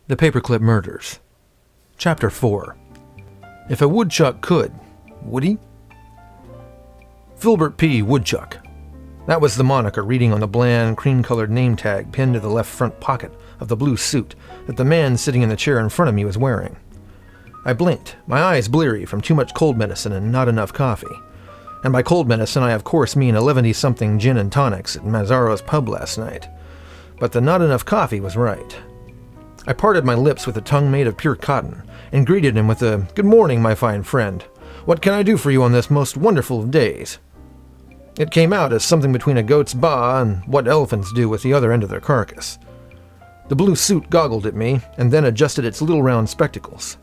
The Paperclip Murders. Chapter 4. If a woodchuck could, would he? Filbert P. Woodchuck. That was the moniker reading on the bland, cream-colored name tag pinned to the left front pocket of the blue suit that the man sitting in the chair in front of me was wearing. I blinked, my eyes bleary from too much cold medicine and not enough coffee. And by cold medicine I of course mean 11-something gin and tonics at Mazzaro's pub last night. But the not enough coffee was right. I parted my lips with a tongue made of pure cotton, and greeted him with a, "Good morning, my fine friend. What can I do for you on this most wonderful of days?" It came out as something between a goat's baa and what elephants do with the other end of their carcass. The blue suit goggled at me, and then adjusted its little round spectacles.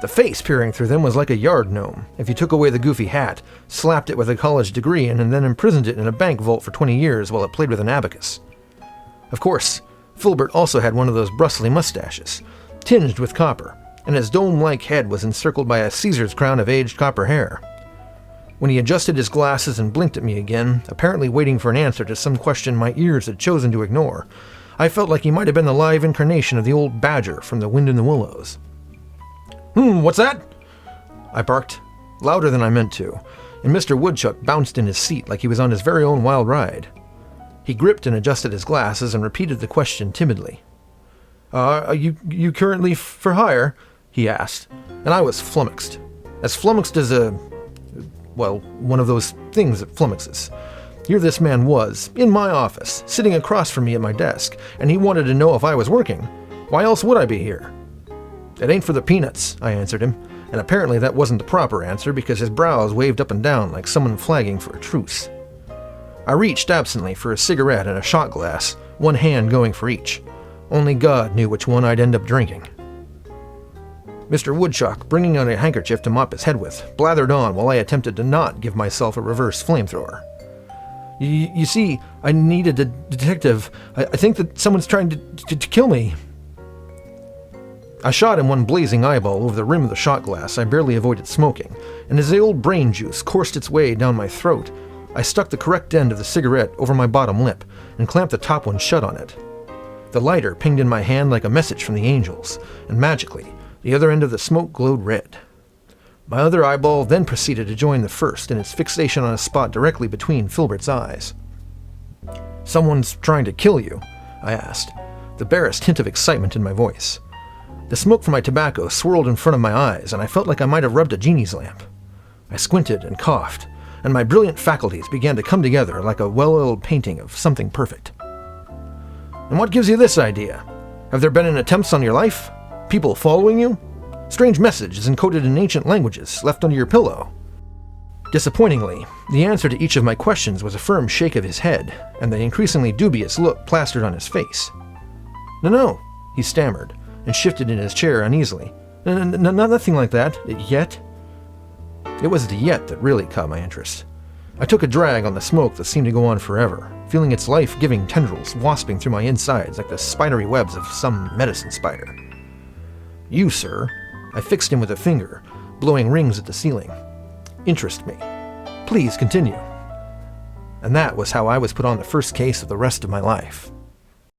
The face peering through them was like a yard gnome, if you took away the goofy hat, slapped it with a college degree, and then imprisoned it in a bank vault for 20 years while it played with an abacus. Of course, Filbert also had one of those brustly mustaches, tinged with copper, and his dome-like head was encircled by a Caesar's crown of aged copper hair. When he adjusted his glasses and blinked at me again, apparently waiting for an answer to some question my ears had chosen to ignore, I felt like he might have been the live incarnation of the old badger from The Wind in the Willows. What's that?" I barked, louder than I meant to, and Mr. Woodchuck bounced in his seat like he was on his very own wild ride. He gripped and adjusted his glasses and repeated the question timidly. Are you currently for hire?" he asked, and I was flummoxed. As flummoxed as one of those things that flummoxes. Here this man was, in my office, sitting across from me at my desk, and he wanted to know if I was working. Why else would I be here? "It ain't for the peanuts," I answered him, and apparently that wasn't the proper answer because his brows waved up and down like someone flagging for a truce. I reached absently for a cigarette and a shot glass, one hand going for each. Only God knew which one I'd end up drinking. Mr. Woodchuck, bringing out a handkerchief to mop his head with, blathered on while I attempted to not give myself a reverse flamethrower. You see, I need a detective. I think that someone's trying to kill me." I shot him one blazing eyeball over the rim of the shot glass I barely avoided smoking, and as the old brain juice coursed its way down my throat, I stuck the correct end of the cigarette over my bottom lip and clamped the top one shut on it. The lighter pinged in my hand like a message from the angels, and magically, the other end of the smoke glowed red. My other eyeball then proceeded to join the first in its fixation on a spot directly between Filbert's eyes. "Someone's trying to kill you?" I asked, the barest hint of excitement in my voice. The smoke from my tobacco swirled in front of my eyes, and I felt like I might have rubbed a genie's lamp. I squinted and coughed, and my brilliant faculties began to come together like a well-oiled painting of something perfect. "And what gives you this idea? Have there been any attempts on your life? People following you? Strange messages encoded in ancient languages left under your pillow?" Disappointingly, the answer to each of my questions was a firm shake of his head, and the increasingly dubious look plastered on his face. No, he stammered, and shifted in his chair uneasily. Nothing like that, yet." It was the yet that really caught my interest. I took a drag on the smoke that seemed to go on forever, feeling its life-giving tendrils wasping through my insides like the spidery webs of some medicine spider. "You, sir," I fixed him with a finger, blowing rings at the ceiling, "interest me. Please continue." And that was how I was put on the first case of the rest of my life.